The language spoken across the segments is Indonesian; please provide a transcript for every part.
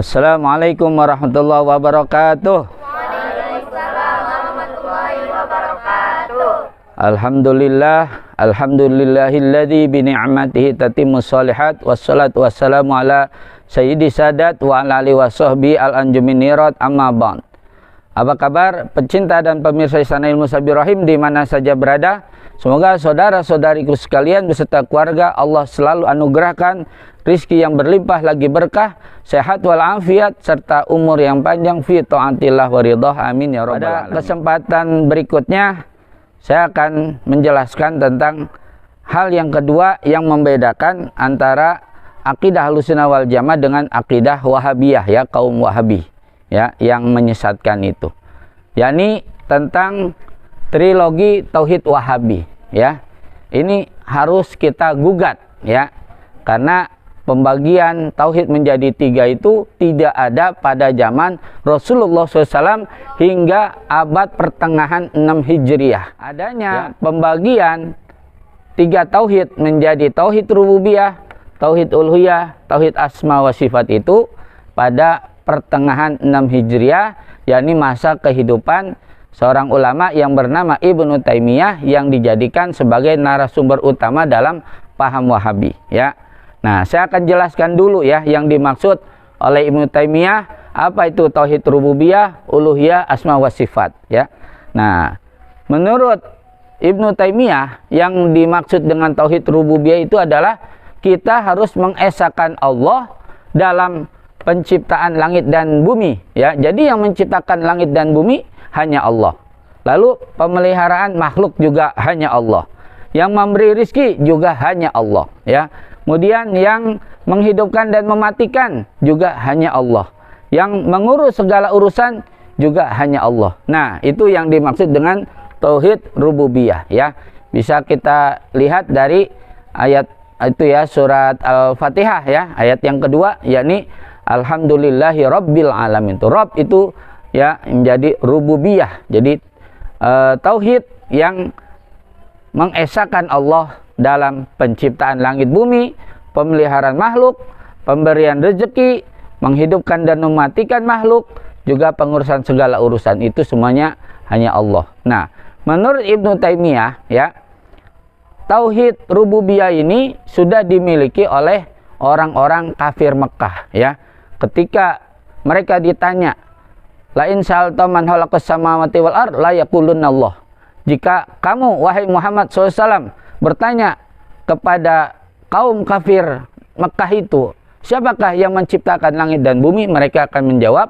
Assalamualaikum warahmatullahi wabarakatuh. Waalaikumsalam warahmatullahi wabarakatuh. Alhamdulillahilladzi bi ni'matihi tatimmus shalihat wassalatu wassalamu ala sayyidi sadat wa ala alihi washabbi al-anjumin nirat amma ba'd. Apa kabar pecinta dan pemirsa Istana Ilmu Sabir Rahim di mana saja berada? Semoga saudara-saudariku sekalian beserta keluarga Allah selalu anugerahkan rizki yang berlimpah lagi berkah, sehat walafiat serta umur yang panjang fi taatillah wa ridhah, amin ya rabbal alamin. Pada kesempatan berikutnya saya akan menjelaskan tentang hal yang kedua yang membedakan antara akidah Ahlussunnah wal Jamaah dengan akidah Wahabiyah, ya, kaum Wahabi, ya, yang menyesatkan itu, yakni tentang trilogi tauhid Wahabi, ya. Ini harus kita gugat, ya, karena pembagian tauhid menjadi tiga itu tidak ada pada zaman Rasulullah SAW hingga abad pertengahan 6 Hijriah. Adanya pembagian tiga tauhid menjadi tauhid rububiyah, tauhid uluhiyah, tauhid asma wa sifat itu pada pertengahan 6 Hijriah, yakni masa kehidupan seorang ulama yang bernama Ibnu Taimiyah yang dijadikan sebagai narasumber utama dalam paham Wahabi, ya. Nah, saya akan jelaskan dulu, ya, yang dimaksud oleh Ibnu Taimiyah, apa itu tauhid rububiyah, uluhiyah, asma wa sifat, ya. Nah, menurut Ibnu Taimiyah yang dimaksud dengan tauhid rububiyah itu adalah kita harus mengesahkan Allah dalam penciptaan langit dan bumi, ya. Jadi yang menciptakan langit dan bumi hanya Allah. Lalu pemeliharaan makhluk juga hanya Allah. Yang memberi rizki juga hanya Allah, ya. Kemudian yang menghidupkan dan mematikan juga hanya Allah. Yang mengurus segala urusan juga hanya Allah. Nah, itu yang dimaksud dengan tauhid rububiyah, ya. Bisa kita lihat dari ayat itu, ya, surat Al-Fatihah, ya, ayat yang kedua, yakni alhamdulillahi rabbil alamin. Rabb itu, ya, menjadi rububiyah. Jadi tauhid yang mengesahkan Allah dalam penciptaan langit bumi, pemeliharaan makhluk, pemberian rezeki, menghidupkan dan mematikan makhluk, juga pengurusan segala urusan itu semuanya hanya Allah. Nah, menurut Ibnu Taimiyah, ya, tauhid rububiyah ini sudah dimiliki oleh orang-orang kafir Mekah, ya. Ketika mereka ditanya, la in sa'alta man khalaqas samawati wal ard la yaqulunna Allah. Jika kamu, wahai Muhammad SAW, bertanya kepada kaum kafir Mekah itu, siapakah yang menciptakan langit dan bumi? Mereka akan menjawab,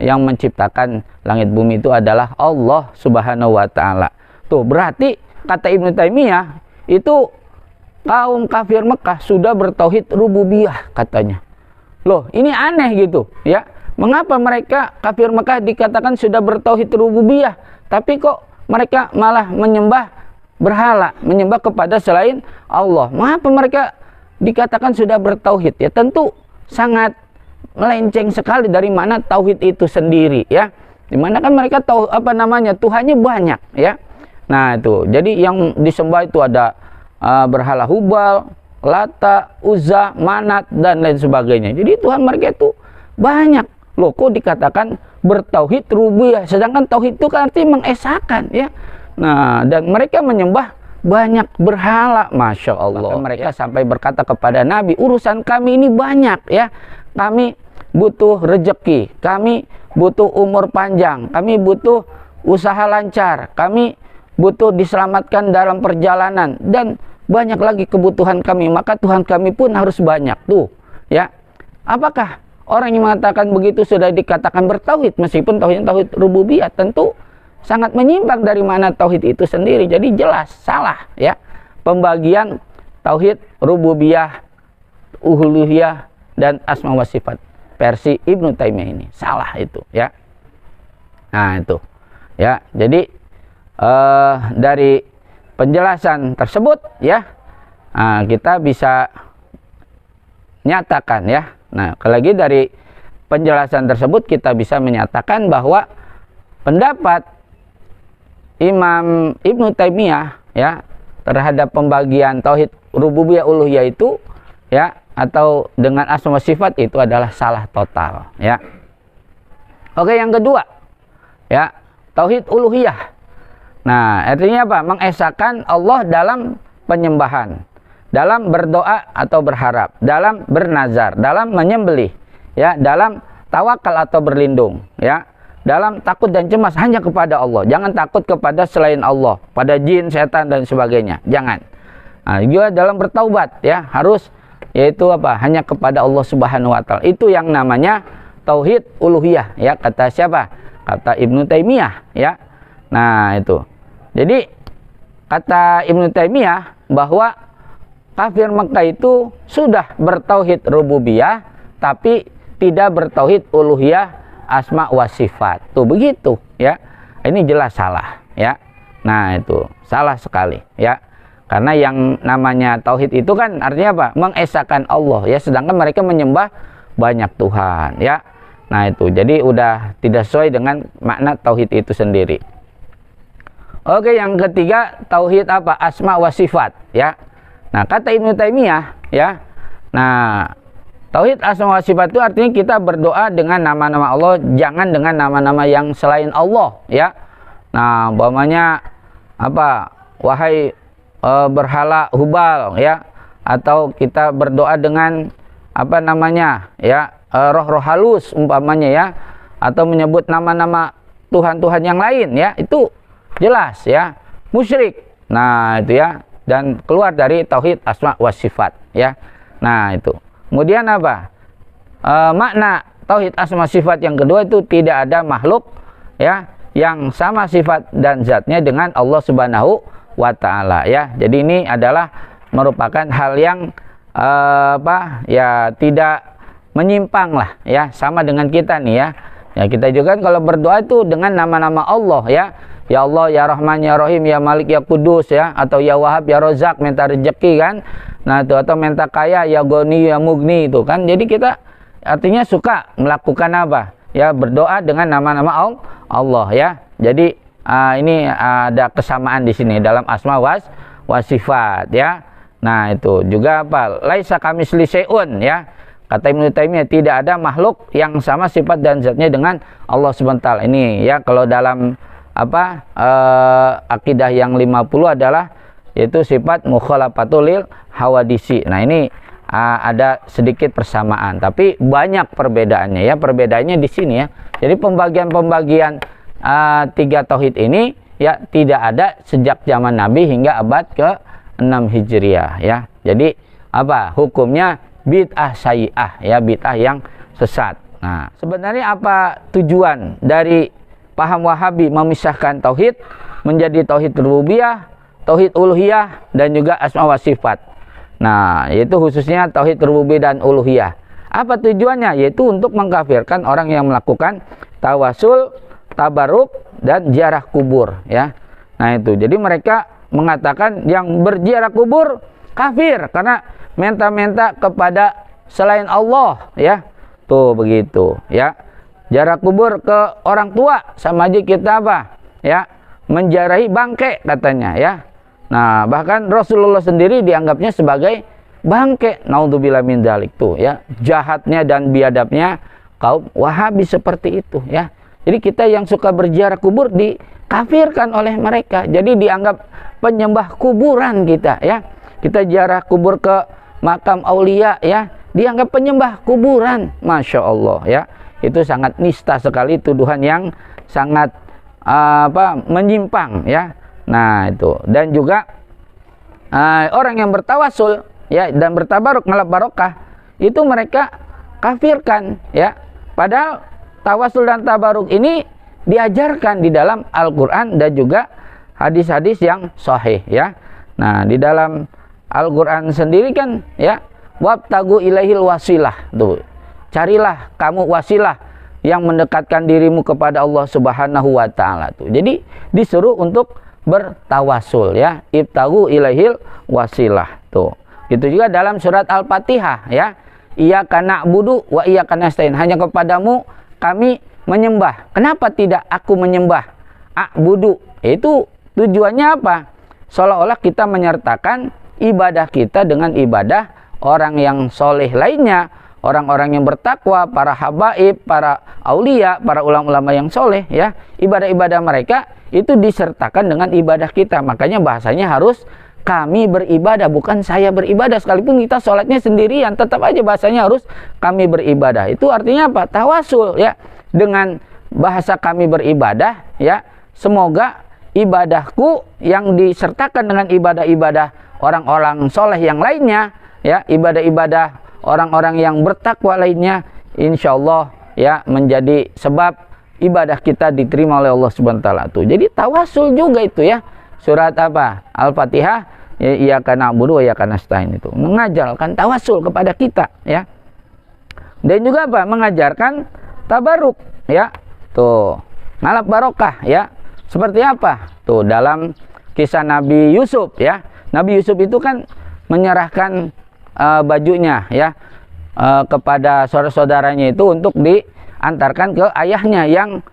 yang menciptakan langit bumi itu adalah Allah Subhanahu wa Ta'ala. Tuh, berarti kata Ibnu Taimiyah itu kaum kafir Mekah sudah bertauhid rububiyah katanya. Loh, ini aneh gitu, ya. Mengapa mereka kafir Mekah dikatakan sudah bertauhid rububiyah, tapi kok mereka malah menyembah berhala, menyembah kepada selain Allah? Mengapa mereka dikatakan sudah bertauhid? Ya, tentu sangat melenceng sekali dari mana tauhid itu sendiri, ya. Dimana kan mereka tahu apa namanya, Tuhannya banyak, ya. Nah, itu. Jadi yang disembah itu ada berhala Hubal, Lata, Uzza, Manat, dan lain sebagainya. Jadi Tuhan mereka itu banyak. Loh, kok dikatakan bertauhid rububiyah, sedangkan tauhid itu kan artinya mengesahkan, ya. Nah, dan mereka menyembah banyak berhala, masya Allah. Bahkan mereka sampai berkata kepada Nabi, urusan kami ini banyak, ya. Kami butuh rezeki, kami butuh umur panjang, kami butuh usaha lancar, kami butuh diselamatkan dalam perjalanan, dan banyak lagi kebutuhan kami. Maka Tuhan kami pun harus banyak, tuh, ya. Apakah orang yang mengatakan begitu sudah dikatakan bertauhid, meskipun tauhid rububiyah? Tentu sangat menyimpang dari mana tauhid itu sendiri. Jadi jelas salah, ya, pembagian tauhid rububiyah, uluhiyah, dan asma wa sifat versi Ibnu Taimiyah ini salah itu, ya. Nah, itu, ya. Jadi dari penjelasan tersebut, ya, kita bisa nyatakan, ya. Nah, lagi dari penjelasan tersebut kita bisa menyatakan bahwa pendapat Imam Ibnu Taimiyah, ya, terhadap pembagian tauhid rububiyah uluhiyah itu, ya, atau dengan asma wa sifat itu adalah salah total, ya. Oke, yang kedua, ya, tauhid uluhiyah. Nah, artinya apa? Mengesahkan Allah dalam penyembahan, dalam berdoa atau berharap, dalam bernazar, dalam menyembelih, ya, dalam tawakal atau berlindung, ya, dalam takut dan cemas hanya kepada Allah. Jangan takut kepada selain Allah, pada jin, setan dan sebagainya. Jangan. Nah, juga dalam bertaubat, ya, harus yaitu apa? Hanya kepada Allah Subhanahu wa taala. Itu yang namanya tauhid uluhiyah, ya, kata siapa? Kata Ibnu Taimiyah, ya. Nah, itu. Jadi kata Ibnu Taimiyah bahwa kafir Mekah itu sudah bertauhid rububiyah tapi tidak bertauhid uluhiyah asma wa sifat. Tuh begitu, ya. Ini jelas salah, ya. Nah, itu salah sekali, ya. Karena yang namanya tauhid itu kan artinya apa? Mengesahkan Allah, ya, sedangkan mereka menyembah banyak Tuhan, ya. Nah, itu. Jadi udah tidak sesuai dengan makna tauhid itu sendiri. Oke, yang ketiga tauhid apa? Asma wa sifat, ya. Nah, kata Ibnu Taimiyah, ya. Nah, tauhid asma wa sifat itu artinya kita berdoa dengan nama-nama Allah, jangan dengan nama-nama yang selain Allah, ya. Nah, umpamanya apa? Wahai berhala Hubal, ya, atau kita berdoa dengan apa namanya, ya, roh-roh halus umpamanya, ya, atau menyebut nama-nama Tuhan-Tuhan yang lain, ya, itu jelas, ya, musyrik. Nah, itu, ya, dan keluar dari tauhid asma wa sifat, ya. Nah, itu. Kemudian apa? Makna tauhid asma sifat yang kedua itu tidak ada makhluk, ya, yang sama sifat dan zatnya dengan Allah Subhanahu wa ta'ala, ya. Jadi ini adalah merupakan hal yang apa, ya, tidak menyimpang lah, ya, sama dengan kita nih, ya. Ya, kita juga kan kalau berdoa itu dengan nama-nama Allah, ya. Ya Allah, ya Rahman, ya Rahim, ya Malik, ya Kudus, ya, atau ya Wahab, ya Rozak, minta rezeki kan. Nah, itu, atau minta kaya, ya Goni, ya Mugni, itu kan. Jadi kita artinya suka melakukan apa? Ya, berdoa dengan nama-nama Allah, ya. Jadi ini ada kesamaan di sini dalam asma wa sifat, ya. Nah, itu juga apa? Laisa kamitsli syai'un, ya. Kata Ibnu Taimiyah, tidak ada makhluk yang sama sifat dan zatnya dengan Allah Subhanahu wa taala. Ini, ya, kalau dalam apa akidah yang 50 adalah yaitu sifat mukhalafatul lil hawadisi. Nah, ini ada sedikit persamaan tapi banyak perbedaannya, ya. Perbedaannya di sini, ya. Jadi pembagian-pembagian tiga tauhid ini, ya, tidak ada sejak zaman Nabi hingga abad ke-6 Hijriah, ya. Jadi apa hukumnya? Bid'ah sayyi'ah, ya, bid'ah yang sesat. Nah, sebenarnya apa tujuan dari paham Wahabi memisahkan tauhid menjadi tauhid rububiyah, tauhid uluhiyah, dan juga asma wa sifat? Nah, yaitu khususnya tauhid rububiyah dan uluhiyah. Apa tujuannya? Yaitu untuk mengkafirkan orang yang melakukan tawasul, tabaruk, dan ziarah kubur, ya. Nah, itu. Jadi mereka mengatakan yang berziarah kubur kafir karena minta-minta kepada selain Allah, ya. Tuh begitu, ya. Ziarah kubur ke orang tua sama aja kita apa? Ya, menziarahi bangke katanya, ya. Nah, bahkan Rasulullah sendiri dianggapnya sebagai bangke. Naudzubillah min dzalik, tuh, ya. Jahatnya dan biadabnya kaum Wahabi seperti itu, ya. Jadi kita yang suka berziarah kubur dikafirkan oleh mereka. Jadi dianggap penyembah kuburan kita, ya. Kita ziarah kubur ke makam aulia, ya, dianggap penyembah kuburan. Masya Allah, ya. Itu sangat nista sekali, tuduhan yang sangat menyimpang, ya. Nah, itu. Dan juga orang yang bertawasul, ya, dan bertabaruk ngelap barokah, itu mereka kafirkan, ya. Padahal tawasul dan tabaruk ini diajarkan di dalam Al-Quran dan juga hadis-hadis yang sahih, ya. Nah, di dalam Al-Quran sendiri kan, ya, wabtagu ilaihil wasilah, tuh, carilah kamu wasilah yang mendekatkan dirimu kepada Allah Subhanahu wa taala, tuh. Jadi disuruh untuk bertawasul, ya, ibtagu ilaihil wasilah, tuh. Itu juga dalam surat Al-Fatihah, ya, iyyaka na'budu wa iyyaka nasta'in, hanya kepadamu kami menyembah. Kenapa tidak aku menyembah? A'budu, itu tujuannya apa? Seolah-olah kita menyertakan ibadah kita dengan ibadah orang yang soleh lainnya, orang-orang yang bertakwa, para habaib, para aulia, para ulama-ulama yang soleh, ya, ibadah-ibadah mereka itu disertakan dengan ibadah kita. Makanya bahasanya harus kami beribadah, bukan saya beribadah. Sekalipun kita sholatnya sendirian, tetap aja bahasanya harus kami beribadah. Itu artinya apa? Tawasul, ya, dengan bahasa kami beribadah, ya, semoga ibadahku yang disertakan dengan ibadah-ibadah orang-orang soleh yang lainnya, ya, ibadah-ibadah orang-orang yang bertakwa lainnya, insya Allah, ya, menjadi sebab ibadah kita diterima oleh Allah Subhanahu wa taala. Tuh, jadi tawasul juga itu, ya. Surat apa? Al-Fatihah, ya, iyyaka na'budu wa iyyaka nasta'in, itu mengajarkan tawasul kepada kita, ya. Dan juga apa? Mengajarkan tabaruk, ya. Tuh, ngalap barokah, ya. Seperti apa? Tuh, dalam kisah Nabi Yusuf, ya. Nabi Yusuf itu kan menyerahkan bajunya, ya, kepada saudara-saudaranya itu untuk diantarkan ke ayahnya yang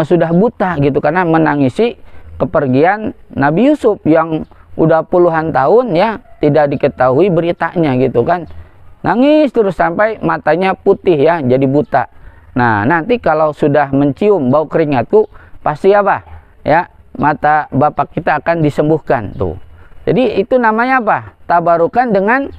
sudah buta gitu, karena menangisi kepergian Nabi Yusuf yang udah puluhan tahun, ya, tidak diketahui beritanya gitu kan. Nangis terus sampai matanya putih, ya, jadi buta. Nah, nanti kalau sudah mencium bau keringatku, pasti apa? Ya, mata bapak kita akan disembuhkan, tuh. Jadi itu namanya apa? Tabarukan dengan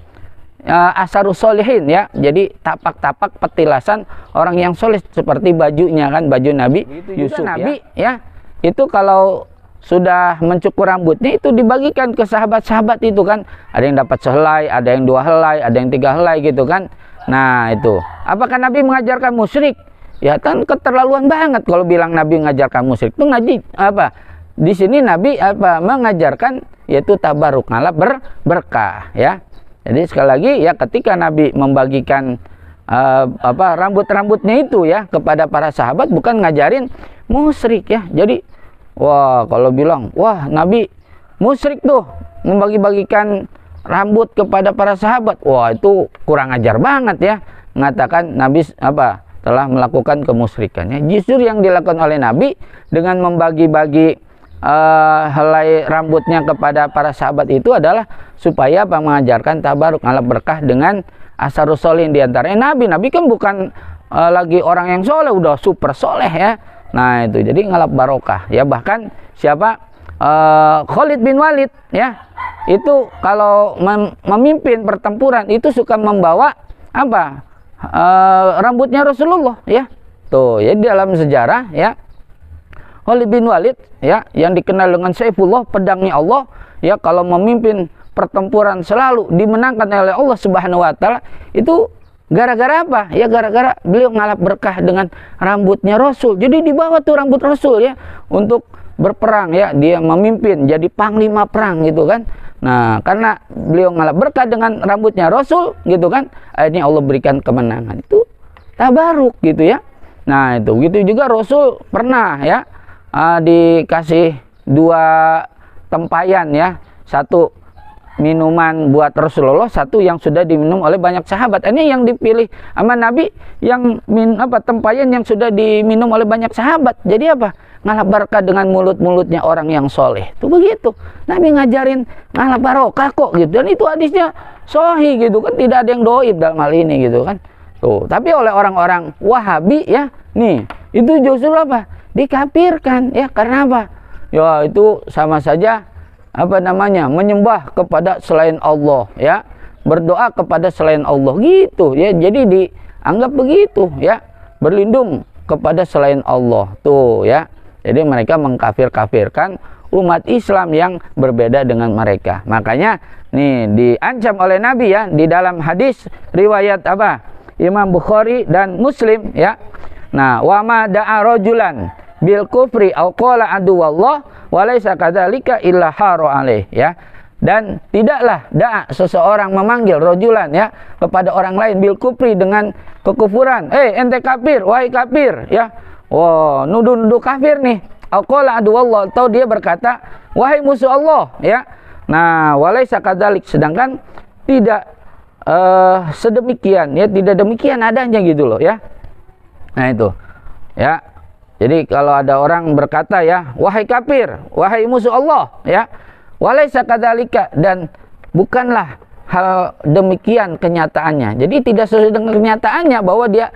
asarus solihin, ya. Jadi tapak-tapak petilasan orang yang soleh, seperti bajunya kan, baju Nabi Yusuf, Nabi, ya. Itu kalau sudah mencukur rambutnya itu dibagikan ke sahabat-sahabat itu kan. Ada yang dapat sehelai, ada yang 2 helai, ada yang 3 helai gitu kan. Nah, itu. Apakah Nabi mengajarkan musyrik? Ya kan keterlaluan banget kalau bilang Nabi mengajarkan musyrik. Itu ngaji apa? Di sini Nabi apa? Mengajarkan yaitu tabaruk, ngalap berkah, ya. Jadi sekali lagi, ya, ketika Nabi membagikan rambut-rambutnya itu, ya, kepada para sahabat, bukan ngajarin musyrik, ya. Jadi wah, kalau bilang, wah, Nabi musyrik tuh membagi-bagikan rambut kepada para sahabat, wah, itu kurang ajar banget, ya. Mengatakan Nabi apa? Telah melakukan kemusyrikannya. Justru yang dilakukan oleh Nabi dengan membagi-bagi helai rambutnya kepada para sahabat itu adalah supaya apa? Mengajarkan tabaruk, ngalap berkah dengan asarus solihin diantaranya Nabi. Nabi kan bukan lagi orang yang soleh, udah super soleh, ya. Nah, itu jadi ngalap barokah, ya. Bahkan siapa? Khalid bin Walid, ya. Itu kalau memimpin pertempuran itu suka membawa apa? Rambutnya Rasulullah, ya. Tuh, ya, dalam sejarah, ya, Khalid bin Walid, ya, yang dikenal dengan Saifullah, pedangnya Allah, ya, kalau memimpin pertempuran selalu dimenangkan oleh Allah Subhanahu wa taala. Itu gara-gara apa? Ya, gara-gara beliau ngalap berkah dengan rambutnya Rasul. Jadi dibawa tuh rambut Rasul, ya, untuk berperang, ya. Dia memimpin jadi panglima perang gitu kan. Nah, karena beliau ngalap berkah dengan rambutnya Rasul gitu kan, akhirnya Allah berikan kemenangan. Itu tabaruk gitu, ya. Nah, itu gitu juga Rasul pernah, ya, dikasih 2 tempayan, ya. 1 minuman buat Rasulullah, 1 yang sudah diminum oleh banyak sahabat. Ini yang dipilih sama Nabi, yang tempayan yang sudah diminum oleh banyak sahabat. Jadi apa? Ngalap barokah dengan mulut-mulutnya orang yang soleh. Itu begitu. Nabi ngajarin ngalap barokah kok gitu. Dan itu hadisnya sahih gitu kan, tidak ada yang doib dalam hal ini gitu kan. Tuh, tapi oleh orang-orang Wahabi, ya, nih, itu justru apa? Dikafirkan, ya. Karena apa? Ya, itu sama saja apa namanya? Menyembah kepada selain Allah, ya. Berdoa kepada selain Allah gitu, ya. Jadi dianggap begitu, ya. Berlindung kepada selain Allah. Tuh, ya. Jadi mereka mengkafir-kafirkan umat Islam yang berbeda dengan mereka. Makanya nih diancam oleh Nabi, ya, di dalam hadis riwayat apa? Imam Bukhari dan Muslim, ya. Nah, wa ma da'a rajulan bil kufri aw qala aduwallah wa laisa kadzalika illa haru alaih, ya. Dan tidaklah da'a seseorang memanggil rajulan, ya, kepada orang lain bil kufri dengan kekufuran. Ente kafir, wahai kafir, ya. Wah, nuduh-nuduh kafir nih. Aw qala aduwallah, atau dia berkata wahai musuh Allah, ya. Nah, wa laisa kadzalik, sedangkan tidak sedemikian, ya, tidak demikian adanya gitu loh, ya. Nah, itu, ya. Jadi kalau ada orang berkata, ya, wahai kafir, wahai musuh Allah, ya, walaisa kadzalika, dan bukanlah hal demikian kenyataannya. Jadi tidak sesuai dengan kenyataannya bahwa dia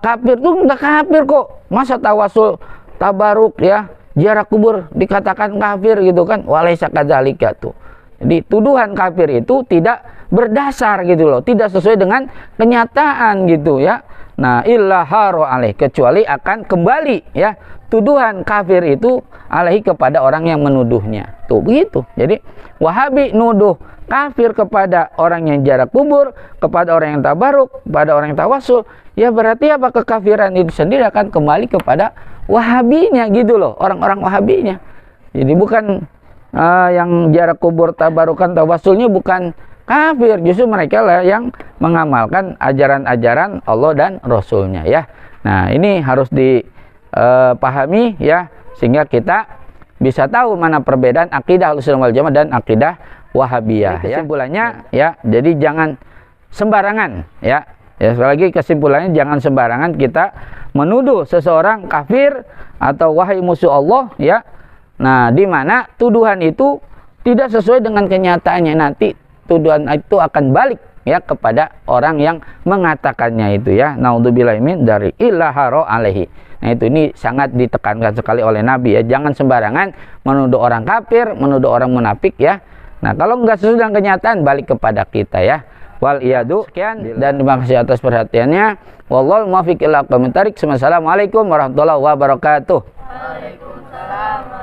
kafir tuh enggak kafir kok. Masa tawasul tabaruk ya, ziarah kubur dikatakan kafir gitu kan? Walaysa kadzalika tuh. Jadi tuduhan kafir itu tidak berdasar gitu loh, tidak sesuai dengan kenyataan gitu ya. Nah, illa haru alaih, kecuali akan kembali ya tuduhan kafir itu alaihi kepada orang yang menuduhnya. Tuh begitu. Jadi Wahabi nuduh kafir kepada orang yang ziarah kubur, kepada orang yang tabaruk, kepada orang yang tawasul, ya berarti apa, kekafiran itu sendiri akan kembali kepada Wahabinya gitu loh, orang-orang Wahabinya. Jadi bukan yang ziarah kubur, tabarukan, tawasulnya bukan kafir, justru mereka lah yang mengamalkan ajaran-ajaran Allah dan Rasulnya ya. Nah, ini harus dipahami ya, sehingga kita bisa tahu mana perbedaan akidah Ahlussunnah wal Jamaah dan akidah Wahabiyah. Kesimpulannya ya, jadi jangan sembarangan ya. Ya, sekali lagi kesimpulannya jangan sembarangan kita menuduh seseorang kafir atau wahai musuh Allah ya. Nah, di mana tuduhan itu tidak sesuai dengan kenyataannya, nanti tuduhan itu akan balik ya kepada orang yang mengatakannya itu ya. Naudzubillahi min dari ilaharo alaihi. Nah, ini sangat ditekankan sekali oleh Nabi ya. Jangan sembarangan menuduh orang kafir, menuduh orang munafik ya. Nah, kalau nggak sesuai dengan kenyataan, balik kepada kita ya. Wal iyadu. Sekian dan terima kasih atas perhatiannya. Wallahul muwaffiq ila aqwamit thoriq. Wassalamualaikum warahmatullahi wabarakatuh. Waalaikumsalam.